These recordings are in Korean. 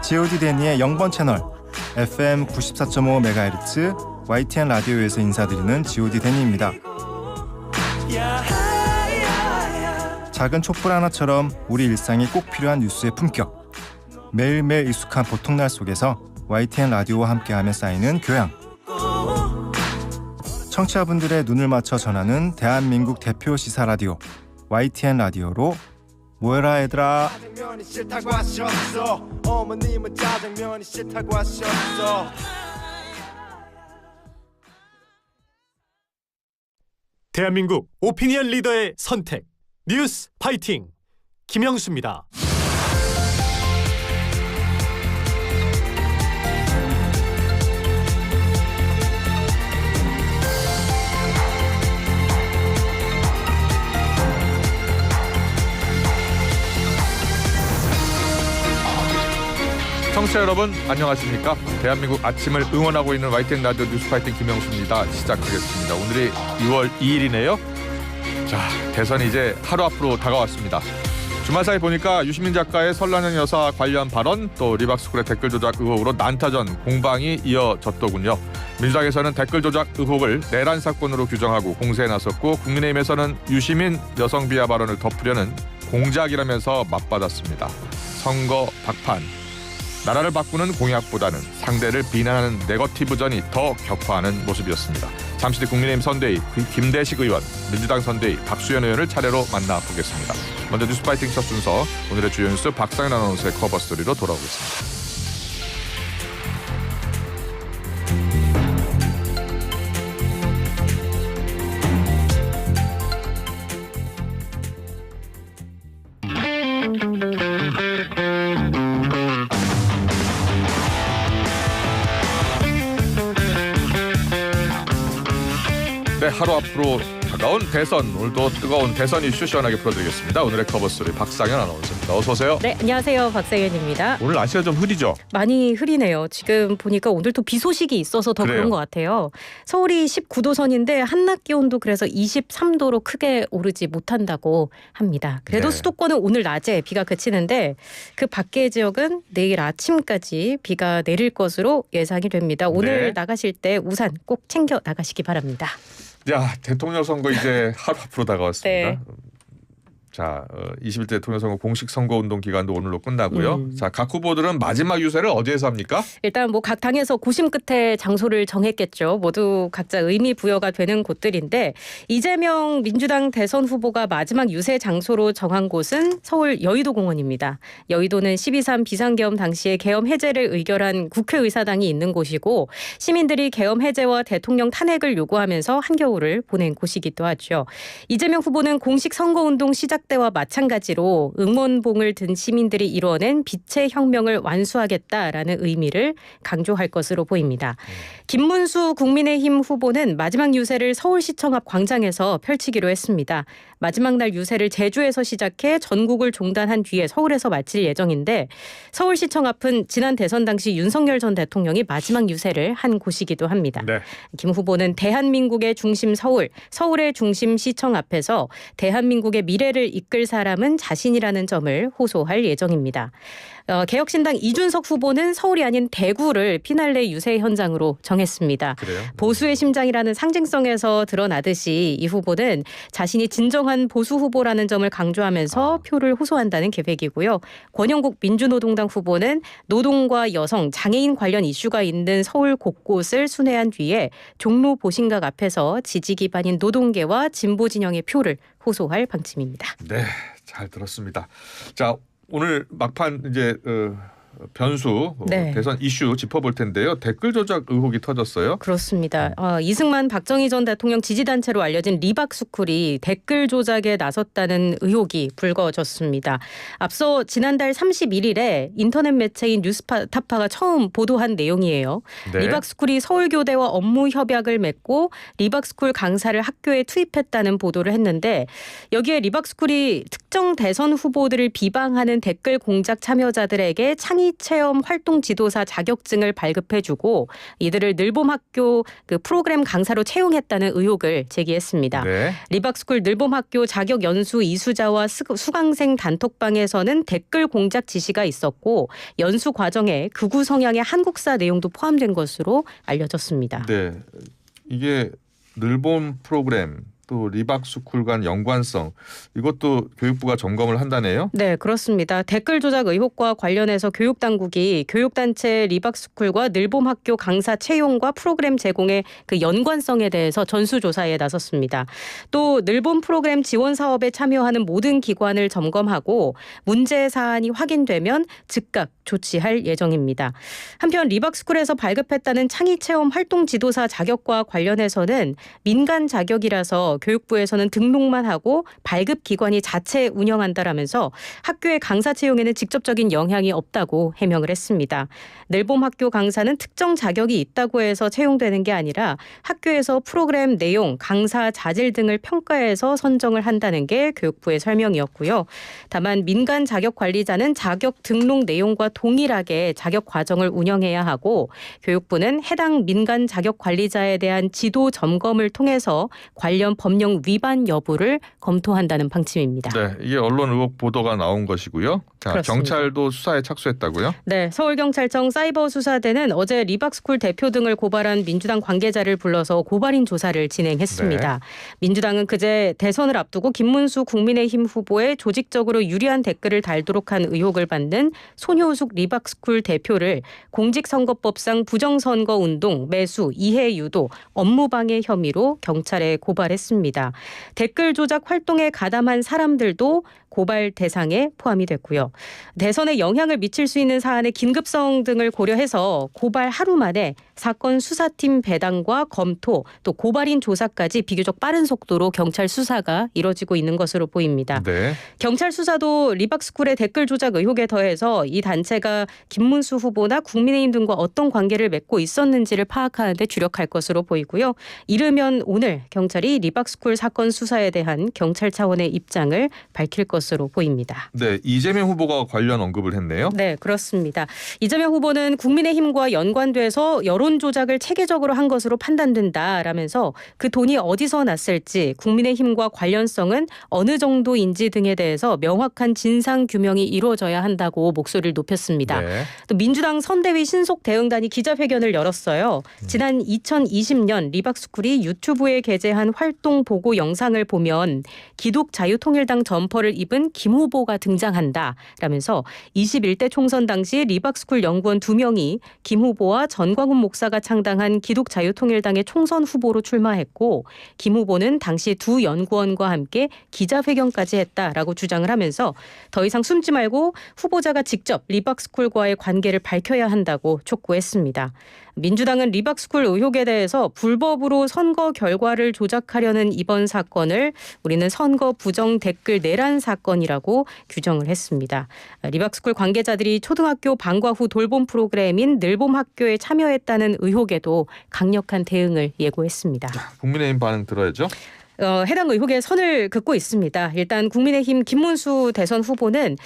G.O.D 데니의 0번 채널 FM 94.5MHz YTN 라디오에서 인사드리는 G.O.D 데니입니다. 작은 촛불 하나처럼 우리 일상이 꼭 필요한 뉴스의 품격. 매일매일 익숙한 보통날 속에서 YTN 라디오와 함께하며 쌓이는 교양. 청취자분들의 눈을 맞춰 전하는 대한민국 대표 시사 라디오 YTN 라디오로 모여라 얘들아. 대한민국 오피니언 리더의 선택 뉴스 파이팅 김영수입니다. 청취자 여러분 안녕하십니까? 대한민국 아침을 응원하고 있는 YTN 라디오 뉴스파이팅 김영수입니다. 시작하겠습니다. 오늘이 6월 2일이네요. 자, 대선이 이제 하루 앞으로 다가왔습니다. 주말 사이 보니까 유시민 작가의 설란영 여사 관련 발언, 또 리박스쿨의 댓글 조작 의혹으로 난타전 공방이 이어졌더군요. 민주당에서는 댓글 조작 의혹을 내란 사건으로 규정하고 공세에 나섰고, 국민의힘에서는 유시민 여성 비하 발언을 덮으려는 공작이라면서 맞받았습니다. 선거 박판. 나라를 바꾸는 공약보다는 상대를 비난하는 네거티브전이 더 격화하는 모습이었습니다. 잠시 뒤 국민의힘 선대위 김대식 의원, 민주당 선대위 박수현 의원을 차례로 만나보겠습니다. 먼저 뉴스파이팅 첫 순서, 오늘의 주요 뉴스 박상현 아나운서의 커버 스토리로 돌아오겠습니다. 하루 앞으로 다가온 대선, 오늘도 뜨거운 대선 이슈 시원하게 풀어드리겠습니다. 오늘의 커버스토리 박상현 아나운서입니다. 어서 오세요. 네, 안녕하세요. 박상현입니다. 오늘 날씨가 좀 흐리죠? 많이 흐리네요. 지금 보니까 오늘도 비 소식이 있어서 더 그래요? 그런 것 같아요. 서울이 19도 선인데 한낮 기온도 그래서 23도로 크게 오르지 못한다고 합니다. 그래도 네. 수도권은 오늘 낮에 비가 그치는데 그 밖의 지역은 내일 아침까지 비가 내릴 것으로 예상이 됩니다. 오늘 네. 나가실 때 우산 꼭 챙겨 나가시기 바랍니다. 야, 대통령 선거 이제 하루 앞으로 다가왔습니다. 네. 자, 21대 대통령 선거 공식 선거운동 기간도 오늘로 끝나고요. 자, 각 후보들은 마지막 유세를 어디에서 합니까? 일단 뭐 각 당에서 고심 끝에 장소를 정했겠죠. 모두 각자 의미 부여가 되는 곳들인데, 이재명 민주당 대선 후보가 마지막 유세 장소로 정한 곳은 서울 여의도공원입니다. 여의도는 12.3 비상계엄 당시에 계엄 해제를 의결한 국회의사당이 있는 곳이고, 시민들이 계엄 해제와 대통령 탄핵을 요구하면서 한겨울을 보낸 곳이기도 하죠. 이재명 후보는 공식 선거운동 시작 때와 마찬가지로 응원봉을 든 시민들이 이루어낸 빛의 혁명을 완수하겠다라는 의미를 강조할 것으로 보입니다. 김문수 국민의힘 후보는 마지막 유세를 서울시청 앞 광장에서 펼치기로 했습니다. 마지막 날 유세를 제주에서 시작해 전국을 종단한 뒤에 서울에서 마칠 예정인데, 서울시청 앞은 지난 대선 당시 윤석열 전 대통령이 마지막 유세를 한 곳이기도 합니다. 네. 김 후보는 대한민국의 중심 서울, 서울의 중심 시청 앞에서 대한민국의 미래를 이끌 사람은 자신이라는 점을 호소할 예정입니다. 개혁신당 이준석 후보는 서울이 아닌 대구를 피날레 유세 현장으로 정했습니다. 그래요? 보수의 심장이라는 상징성에서 드러나듯이 이 후보는 자신이 진정한 보수 후보라는 점을 강조하면서 표를 호소한다는 계획이고요. 권영국 민주노동당 후보는 노동과 여성, 장애인 관련 이슈가 있는 서울 곳곳을 순회한 뒤에 종로 보신각 앞에서 지지 기반인 노동계와 진보 진영의 표를 호소할 방침입니다. 네, 잘 들었습니다. 자, 오늘 막판 이제 변수 네. 대선 이슈 짚어볼 텐데요. 댓글 조작 의혹이 터졌어요. 그렇습니다. 이승만 박정희 전 대통령 지지단체로 알려진 리박스쿨이 댓글 조작에 나섰다는 의혹이 불거졌습니다. 앞서 지난달 31일에 인터넷 매체인 뉴스타파가 처음 보도한 내용이에요. 네. 리박스쿨이 서울교대와 업무 협약을 맺고 리박스쿨 강사를 학교에 투입했다는 보도를 했는데, 여기에 리박스쿨이 특정 대선 후보들을 비방하는 댓글 공작 참여자들에게 창의 창의체험 활동 지도사 자격증을 발급해주고 이들을 늘봄학교 그 프로그램 강사로 채용했다는 의혹을 제기했습니다. 네. 리박스쿨 늘봄학교 자격 연수 이수자와 수강생 단톡방에서는 댓글 공작 지시가 있었고 연수 과정에 극우 성향의 한국사 내용도 포함된 것으로 알려졌습니다. 네. 이게 늘봄 프로그램 또 리박스쿨 간 연관성 이것도 교육부가 점검을 한다네요. 네, 그렇습니다. 댓글 조작 의혹과 관련해서 교육당국이 교육단체 리박스쿨과 늘봄학교 강사 채용과 프로그램 제공의 그 연관성에 대해서 전수조사에 나섰습니다. 또 늘봄 프로그램 지원 사업에 참여하는 모든 기관을 점검하고 문제 사안이 확인되면 즉각 조치할 예정입니다. 한편 리박스쿨에서 발급했다는 창의체험 활동 지도사 자격과 관련해서는 민간 자격이라서 교육부에서는 등록만 하고 발급 기관이 자체 운영한다라면서 학교의 강사 채용에는 직접적인 영향이 없다고 해명을 했습니다. 늘봄학교 강사는 특정 자격이 있다고 해서 채용되는 게 아니라 학교에서 프로그램 내용, 강사 자질 등을 평가해서 선정을 한다는 게 교육부의 설명이었고요. 다만 민간 자격 관리자는 자격 등록 내용과 동일하게 자격 과정을 운영해야 하고 교육부는 해당 민간 자격 관리자에 대한 지도 점검을 통해서 관련 법령 위반 여부를 검토한다는 방침입니다. 네, 이게 언론 의혹 보도가 나온 것이고요. 자, 그렇습니다. 경찰도 수사에 착수했다고요? 네, 서울경찰청 사이버수사대는 어제 리박스쿨 대표 등을 고발한 민주당 관계자를 불러서 고발인 조사를 진행했습니다. 민주당은 그제 대선을 앞두고 김문수 국민의힘 후보에 조직적으로 유리한 댓글을 달도록 한 의혹을 받는 손효숙 리박스쿨 대표를 공직선거법상 부정선거운동, 매수, 이해유도, 업무방해 혐의로 경찰에 고발했습니다. 댓글 조작 활동에 가담한 사람들도 고발 대상에 포함이 됐고요. 대선에 영향을 미칠 수 있는 사안의 긴급성 등을 고려해서 고발 하루 만에 사건 수사팀 배당과 검토 또 고발인 조사까지 비교적 빠른 속도로 경찰 수사가 이뤄지고 있는 것으로 보입니다. 네. 경찰 수사도 리박스쿨의 댓글 조작 의혹에 더해서 이 단체가 김문수 후보나 국민의힘 등과 어떤 관계를 맺고 있었는지를 파악하는 데 주력할 것으로 보이고요. 이르면 오늘 경찰이 리박스쿨 사건 수사에 대한 경찰 차원의 입장을 밝힐 것으로 보입니다. 네, 이재명 후보가 관련 언급을 했네요. 네, 그렇습니다. 이재명 후보는 국민의힘과 연관돼서 여론 조작을 체계적으로 한 것으로 판단된다라면서 그 돈이 어디서 났을지 국민의힘과 관련성은 어느 정도인지 등에 대해서 명확한 진상 규명이 이루어져야 한다고 목소리를 높였습니다. 네. 또 민주당 선대위 신속 대응단이 기자회견을 열었어요. 지난 2020년 리박스쿨이 유튜브에 게재한 활동 보고 영상을 보면 기독자유통일당 점퍼를 입은 김 후보가 등장한다라면서 21대 총선 당시 리박스쿨 연구원 2명이 김 후보와 전광훈 목사가 창당한 기독자유통일당의 총선 후보로 출마했고 김 후보는 당시 두 연구원과 함께 기자회견까지 했다라고 주장을 하면서 더 이상 숨지 말고 후보자가 직접 리박스쿨과의 관계를 밝혀야 한다고 촉구했습니다. 민주당은 리박스쿨 의혹에 대해서 불법으로 선거 결과를 조작하려는 이번 사건을 우리는 선거 부정 댓글 내란 사건이라고 규정을 했습니다. 리박스쿨 관계자들이 초등학교 방과 후 돌봄 프로그램인 늘봄학교에 참여했다는 의혹에도 강력한 대응을 예고했습니다. 국민의힘 반응 들어야죠. 해당 의혹에 선을 긋고 있습니다. 일단 국민의힘 김문수 대선 후보는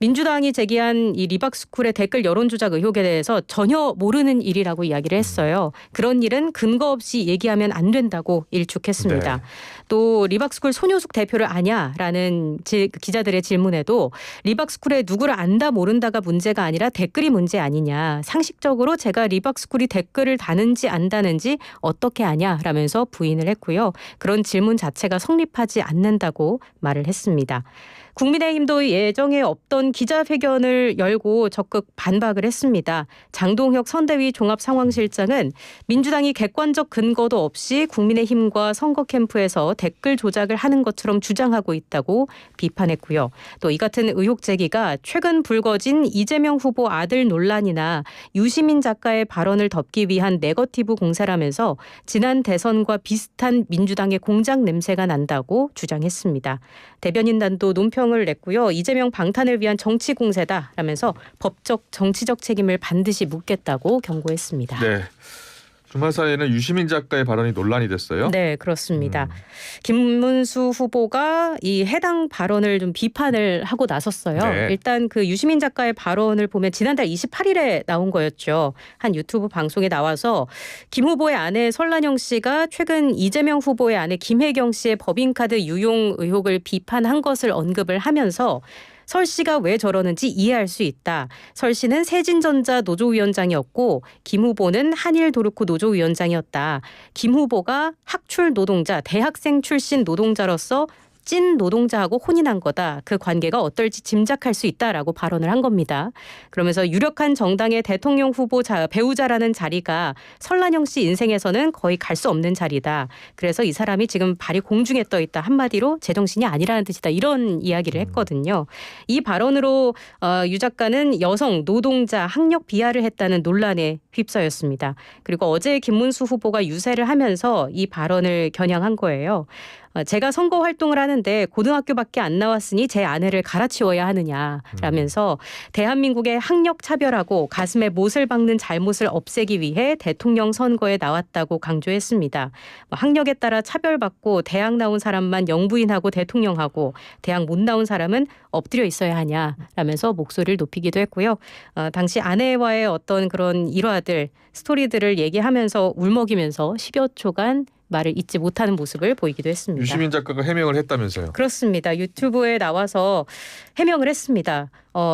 민주당이 제기한 이 리박스쿨의 댓글 여론조작 의혹에 대해서 전혀 모르는 일이라고 이야기를 했어요. 그런 일은 근거 없이 얘기하면 안 된다고 일축했습니다. 네. 또 리박스쿨 손효숙 대표를 아냐라는 기자들의 질문에도 리박스쿨에 누구를 안다 모른다가 문제가 아니라 댓글이 문제 아니냐. 상식적으로 제가 리박스쿨이 댓글을 다는지 안다는지 어떻게 아냐라면서 부인을 했고요. 그런 질문 자체가 성립하지 않는다고 말을 했습니다. 국민의힘도 예정에 없던 기자회견을 열고 적극 반박을 했습니다. 장동혁 선대위 종합상황실장은 민주당이 객관적 근거도 없이 국민의힘과 선거 캠프에서 댓글 조작을 하는 것처럼 주장하고 있다고 비판했고요. 또 이 같은 의혹 제기가 최근 불거진 이재명 후보 아들 논란이나 유시민 작가의 발언을 덮기 위한 네거티브 공세라면서 지난 대선과 비슷한 민주당의 공작 냄새가 난다고 주장했습니다. 대변인단도 논평을 냈고요. 이재명 방탄을 위한 정치 공세다라면서 법적 정치적 책임을 반드시 묻겠다고 경고했습니다. 네. 주말 사이에는 유시민 작가의 발언이 논란이 됐어요. 네, 그렇습니다. 김문수 후보가 이 해당 발언을 좀 비판을 하고 나섰어요. 네. 일단 그 유시민 작가의 발언을 보면 지난달 28일에 나온 거였죠. 한 유튜브 방송에 나와서 김 후보의 아내 설란영 씨가 최근 이재명 후보의 아내 김혜경 씨의 법인카드 유용 의혹을 비판한 것을 언급을 하면서 설 씨가 왜 저러는지 이해할 수 있다. 설 씨는 세진전자 노조위원장이었고 김 후보는 한일도르코 노조위원장이었다. 김 후보가 학출 노동자, 대학생 출신 노동자로서 찐 노동자하고 혼인한 거다. 그 관계가 어떨지 짐작할 수 있다라고 발언을 한 겁니다. 그러면서 유력한 정당의 대통령 후보 배우자라는 자리가 설란영 씨 인생에서는 거의 갈 수 없는 자리다. 그래서 이 사람이 지금 발이 공중에 떠 있다. 한마디로 제정신이 아니라는 뜻이다. 이런 이야기를 했거든요. 이 발언으로 유 작가는 여성, 노동자, 학력 비하를 했다는 논란에 휩싸였습니다. 그리고 어제 김문수 후보가 유세를 하면서 이 발언을 겨냥한 거예요. 제가 선거 활동을 하는데 고등학교밖에 안 나왔으니 제 아내를 갈아치워야 하느냐라면서 대한민국의 학력 차별하고 가슴에 못을 박는 잘못을 없애기 위해 대통령 선거에 나왔다고 강조했습니다. 학력에 따라 차별받고 대학 나온 사람만 영부인하고 대통령하고 대학 못 나온 사람은 엎드려 있어야 하냐라면서 목소리를 높이기도 했고요. 당시 아내와의 어떤 그런 일화들, 스토리들을 얘기하면서 울먹이면서 10여 초간 말을 잇지 못하는 모습을 보이기도 했습니다. 유시민 작가가 해명을 했다면서요. 그렇습니다. 유튜브에 나와서 해명을 했습니다.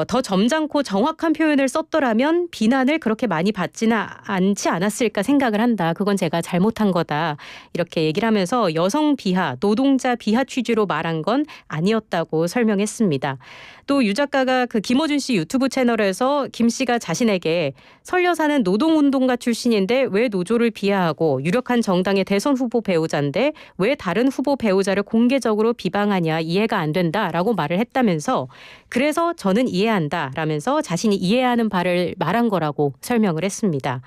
더 점잖고 정확한 표현을 썼더라면 비난을 그렇게 많이 받지는 않지 않았을까 생각을 한다. 그건 제가 잘못한 거다. 이렇게 얘기를 하면서 여성 비하, 노동자 비하 취지로 말한 건 아니었다고 설명했습니다. 또 유 작가가 그 김어준 씨 유튜브 채널에서 김 씨가 자신에게 설 여사는 노동운동가 출신인데 왜 노조를 비하하고 유력한 정당의 대선 후보 배우자인데 왜 다른 후보 배우자를 공개적으로 비방하냐 이해가 안 된다라고 말을 했다면서 그래서 저는 이해한다 라면서 자신이 이해하는 바를 말한 거라고 설명을 했습니다.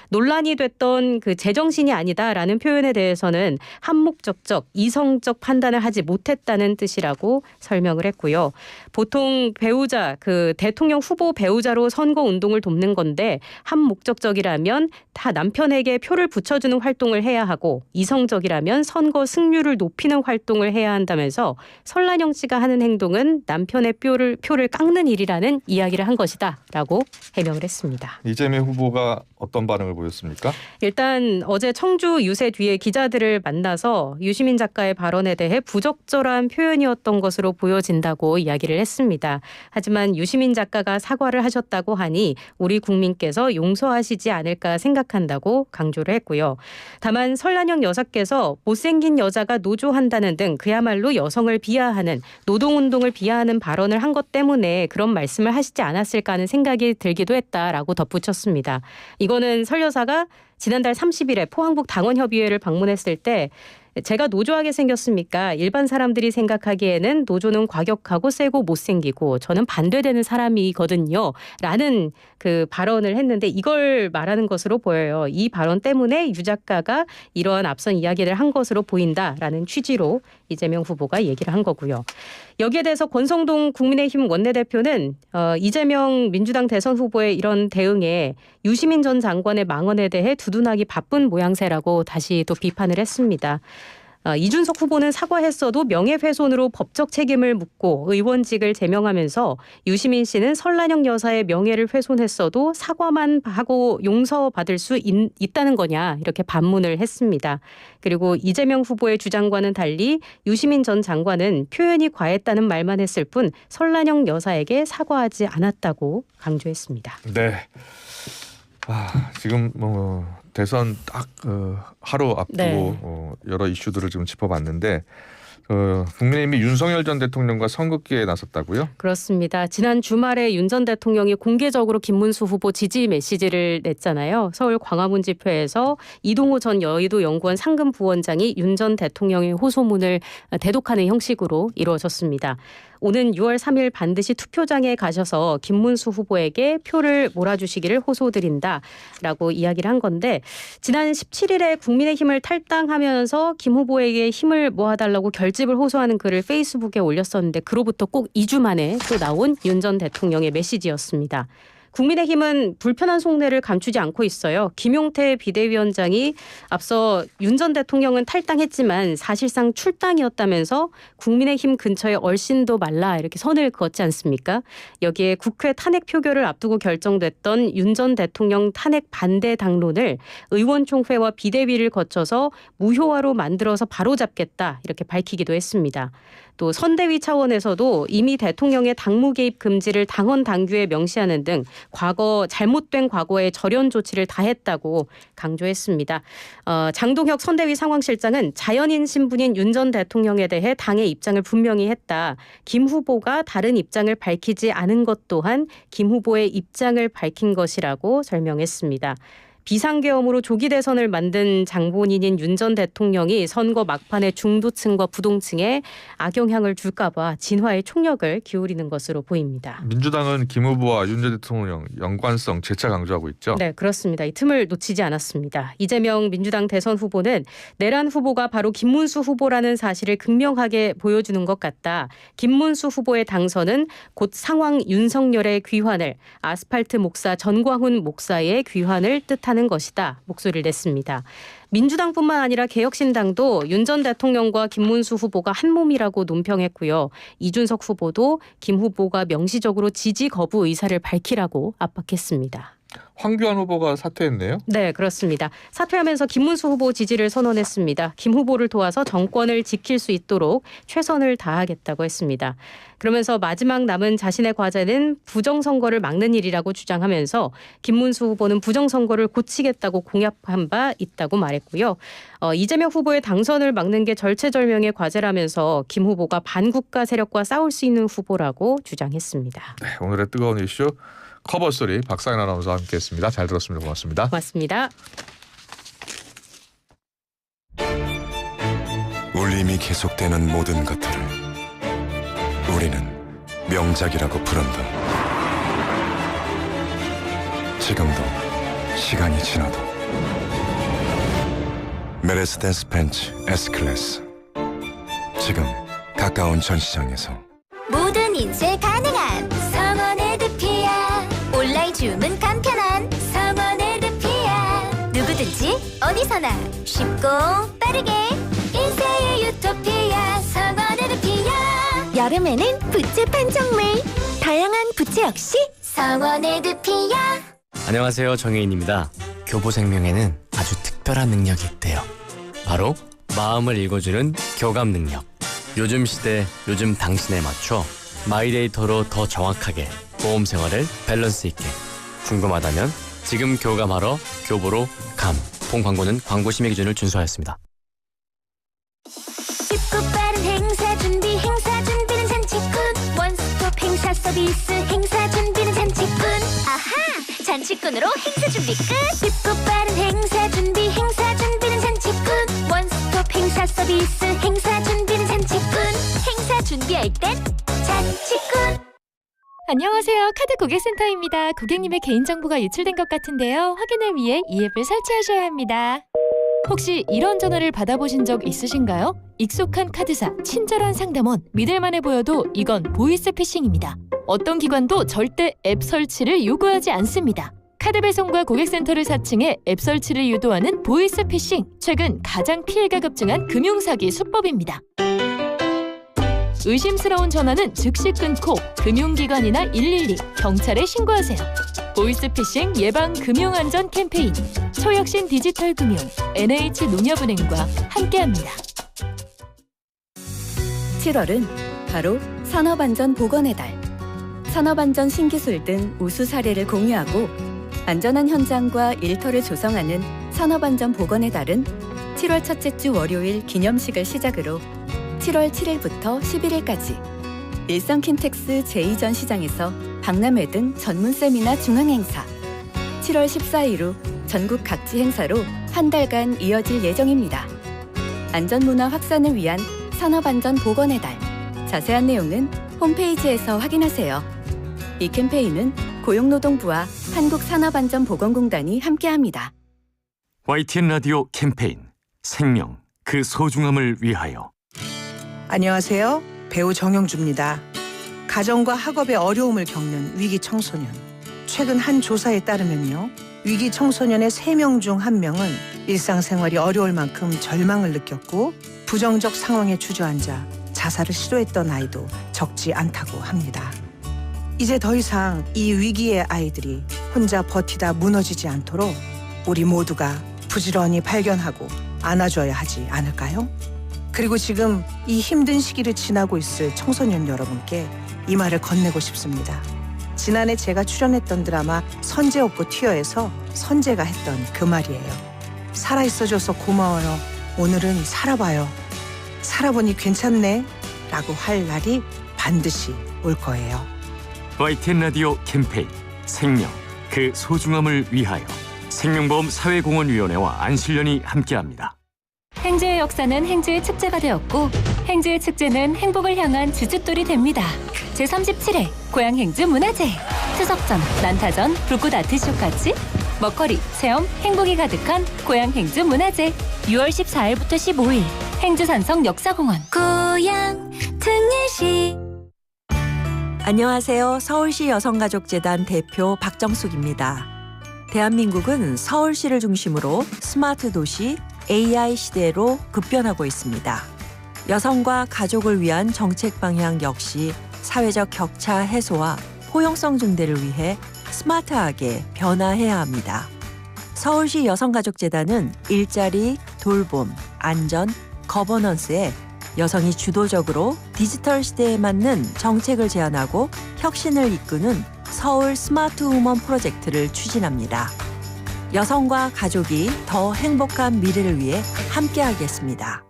논란이 됐던 그 제정신이 아니다라는 표현에 대해서는 한목적적, 이성적 판단을 하지 못했다는 뜻이라고 설명을 했고요. 보통 배우자, 그 대통령 후보 배우자로 선거 운동을 돕는 건데 한목적적이라면 다 남편에게 표를 붙여주는 활동을 해야 하고 이성적이라면 선거 승률을 높이는 활동을 해야 한다면서 설란영 씨가 하는 행동은 남편의 표를 깎는 일이라는 이야기를 한 것이다라고 해명을 했습니다. 이재명 후보가 어떤 반응을 보였습니까? 일단 어제 청주 유세 뒤에 기자들을 만나서 유시민 작가의 발언에 대해 부적절한 표현이었던 것으로 보여진다고 이야기를 했습니다. 하지만 유시민 작가가 사과를 하셨다고 하니 우리 국민께서 용서하시지 않을까 생각한다고 강조를 했고요. 다만 설란영 여사께서 못생긴 여자가 노조한다는 등 그야말로 여성을 비하하는 노동운동을 비하하는 발언을 한 것 때문에 그런 말씀을 하시지 않았을까 하는 생각이 들기도 했다라고 덧붙였습니다. 이거는 설 여사가 지난달 30일에 포항북 당원협의회를 방문했을 때 제가 노조하게 생겼습니까? 일반 사람들이 생각하기에는 노조는 과격하고 세고 못생기고 저는 반대되는 사람이거든요. 라는 그 발언을 했는데 이걸 말하는 것으로 보여요. 이 발언 때문에 유 작가가 이러한 앞선 이야기를 한 것으로 보인다라는 취지로 이재명 후보가 얘기를 한 거고요. 여기에 대해서 권성동 국민의힘 원내대표는 이재명 민주당 대선 후보의 이런 대응에 유시민 전 장관의 망언에 대해 두둔하기 바쁜 모양새라고 다시 또 비판을 했습니다. 이준석 후보는 사과했어도 명예훼손으로 법적 책임을 묻고 의원직을 제명하면서 유시민 씨는 설란영 여사의 명예를 훼손했어도 사과만 하고 용서받을 수 있다는 거냐 이렇게 반문을 했습니다. 그리고 이재명 후보의 주장과는 달리 유시민 전 장관은 표현이 과했다는 말만 했을 뿐 설란영 여사에게 사과하지 않았다고 강조했습니다. 네. 지금 대선 딱 하루 앞두고 네. 여러 이슈들을 좀 짚어봤는데 국민의힘이 윤석열 전 대통령과 선긋기에 나섰다고요? 그렇습니다. 지난 주말에 윤 전 대통령이 공개적으로 김문수 후보 지지 메시지를 냈잖아요. 서울 광화문 집회에서 이동호 전 여의도 연구원 상금 부원장이 윤 전 대통령의 호소문을 대독하는 형식으로 이루어졌습니다. 오는 6월 3일 반드시 투표장에 가셔서 김문수 후보에게 표를 몰아주시기를 호소드린다라고 이야기를 한 건데 지난 17일에 국민의힘을 탈당하면서 김 후보에게 힘을 모아달라고 결집을 호소하는 글을 페이스북에 올렸었는데 그로부터 꼭 2주 만에 또 나온 윤 전 대통령의 메시지였습니다. 국민의힘은 불편한 속내를 감추지 않고 있어요. 김용태 비대위원장이 앞서 윤 전 대통령은 탈당했지만 사실상 출당이었다면서 국민의힘 근처에 얼씬도 말라 이렇게 선을 그었지 않습니까? 여기에 국회 탄핵 표결을 앞두고 결정됐던 윤 전 대통령 탄핵 반대 당론을 의원총회와 비대위를 거쳐서 무효화로 만들어서 바로잡겠다 이렇게 밝히기도 했습니다. 또 선대위 차원에서도 이미 대통령의 당무 개입 금지를 당원 당규에 명시하는 등 잘못된 과거의 절연 조치를 다했다고 강조했습니다. 장동혁 선대위 상황실장은 자연인 신분인 윤 전 대통령에 대해 당의 입장을 분명히 했다. 김 후보가 다른 입장을 밝히지 않은 것 또한 김 후보의 입장을 밝힌 것이라고 설명했습니다. 비상계엄으로 조기 대선을 만든 장본인인 윤 전 대통령이 선거 막판에 중도층과 부동층에 악영향을 줄까 봐 진화의 총력을 기울이는 것으로 보입니다. 민주당은 김 후보와 윤 전 대통령 연관성 재차 강조하고 있죠. 네, 그렇습니다. 이 틈을 놓치지 않았습니다. 이재명 민주당 대선 후보는 내란 후보가 바로 김문수 후보라는 사실을 극명하게 보여주는 것 같다. 김문수 후보의 당선은 곧 상황 윤석열의 귀환을, 아스팔트 목사 전광훈 목사의 귀환을 뜻하는 것이다. 목소리를 냈습니다. 민주당뿐만 아니라 개혁신당도 윤 전 대통령과 김문수 후보가 한 몸이라고 논평했고요. 이준석 후보도 김 후보가 명시적으로 지지 거부 의사를 밝히라고 압박했습니다. 황교안 후보가 사퇴했네요. 네, 그렇습니다. 사퇴하면서 김문수 후보 지지를 선언했습니다. 김 후보를 도와서 정권을 지킬 수 있도록 최선을 다하겠다고 했습니다. 그러면서 마지막 남은 자신의 과제는 부정선거를 막는 일이라고 주장하면서 김문수 후보는 부정선거를 고치겠다고 공약한 바 있다고 말했고요. 이재명 후보의 당선을 막는 게 절체절명의 과제라면서 김 후보가 반국가 세력과 싸울 수 있는 후보라고 주장했습니다. 네, 오늘의 뜨거운 이슈 커버 스토리 박상현 아나운서와 함께했습니다. 잘 들었습니다. 고맙습니다. 고맙습니다. 울림이 계속되는 모든 것들을 우리는 명작이라고 부른다. 지금도 시간이 지나도 메르세데스 벤츠 S클래스 지금 가까운 전시장에서 모든 인쇄 가능한 성원에드피아 온라인 주문 간편한 성원에드피아 누구든지 어디서나 쉽고 빠르게 인쇄의 유토피아 성원에드피아 여름에는 부채 판촉물 다양한 부채 역시 성원에드피아 안녕하세요, 정혜인입니다. 교보생명에는 아주 특별한 능력이 있대요. 바로 마음을 읽어주는 교감 능력. 요즘 시대, 요즘 당신에 맞춰 마이데이터로 더 정확하게 보험 생활을 밸런스 있게. 궁금하다면 지금 교감하러 교보로 감. 본 광고는 광고 심의 기준을 준수하였습니다. 쉽고 빠른 행사 준비는 잔치꾼 원스톱 행사 서비스 행사 준비는 잔치꾼 아하 잔치꾼으로 행사 준비 끝 쉽고 빠른 행사 준비는 잔치꾼 원스톱 행사 서비스 행사 준비는 잔치꾼 행사 준비할 땐 잔치꾼. 안녕하세요. 카드 고객센터입니다. 고객님의 개인정보가 유출된 것 같은데요. 확인을 위해 이 앱을 설치하셔야 합니다. 혹시 이런 전화를 받아보신 적 있으신가요? 익숙한 카드사, 친절한 상담원, 믿을만해 보여도 이건 보이스피싱입니다. 어떤 기관도 절대 앱 설치를 요구하지 않습니다. 카드 배송과 고객센터를 사칭해 앱 설치를 유도하는 보이스피싱. 최근 가장 피해가 급증한 금융사기 수법입니다. 의심스러운 전화는 즉시 끊고 금융기관이나 112, 경찰에 신고하세요. 보이스피싱 예방 금융안전 캠페인 초혁신 디지털금융 NH농협은행과 함께합니다. 7월은 바로 산업안전보건의 달. 산업안전 신기술 등 우수 사례를 공유하고 안전한 현장과 일터를 조성하는 산업안전보건의 달은 7월 첫째 주 월요일 기념식을 시작으로 7월 7일부터 11일까지 일산 킨텍스 제2전 시장에서 박람회 등 전문 세미나 중앙 행사, 7월 14일 후 전국 각지 행사로 한 달간 이어질 예정입니다. 안전문화 확산을 위한 산업안전보건의 달. 자세한 내용은 홈페이지에서 확인하세요. 이 캠페인은 고용노동부와 한국산업안전보건공단이 함께합니다. YTN 라디오 캠페인 생명, 그 소중함을 위하여. 안녕하세요. 배우 정영주입니다. 가정과 학업에 어려움을 겪는 위기 청소년, 최근 한 조사에 따르면요. 위기 청소년의 3명 중 1명은 일상생활이 어려울 만큼 절망을 느꼈고 부정적 상황에 주저앉아 자살을 시도했던 아이도 적지 않다고 합니다. 이제 더 이상 이 위기의 아이들이 혼자 버티다 무너지지 않도록 우리 모두가 부지런히 발견하고 안아줘야 하지 않을까요? 그리고 지금 이 힘든 시기를 지나고 있을 청소년 여러분께 이 말을 건네고 싶습니다. 지난해 제가 출연했던 드라마 선재 없고 튀어에서 선재가 했던 그 말이에요. 살아있어줘서 고마워요. 오늘은 살아봐요. 살아보니 괜찮네 라고 할 날이 반드시 올 거예요. YTN 라디오 캠페인 생명 그 소중함을 위하여 생명보험 사회공헌위원회와 안실련이 함께합니다. 행주의 역사는 행주의 축제가 되었고 행주의 축제는 행복을 향한 주춧돌이 됩니다. 제37회 고향 행주 문화제 추석전, 난타전, 불꽃 아트쇼까지 먹거리, 체험, 행복이 가득한 고향 행주 문화제 6월 14일부터 15일 행주 산성 역사공원 고향 특례시. 안녕하세요. 서울시 여성가족재단 대표 박정숙입니다. 대한민국은 서울시를 중심으로 스마트 도시, AI 시대로 급변하고 있습니다. 여성과 가족을 위한 정책 방향 역시 사회적 격차 해소와 포용성 증대를 위해 스마트하게 변화해야 합니다. 서울시 여성가족재단은 일자리, 돌봄, 안전, 거버넌스에 여성이 주도적으로 디지털 시대에 맞는 정책을 제안하고 혁신을 이끄는 서울 스마트 우먼 프로젝트를 추진합니다. 여성과 가족이 더 행복한 미래를 위해 함께하겠습니다.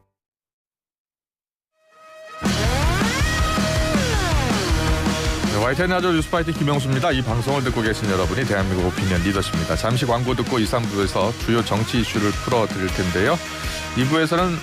YTN 라디오 뉴스파이팅 김영수입니다. 이 방송을 듣고 계신 여러분이 대한민국 오피니언 리더십니다. 잠시 광고 듣고 2, 3부에서 주요 정치 이슈를 풀어드릴 텐데요. 2부에서는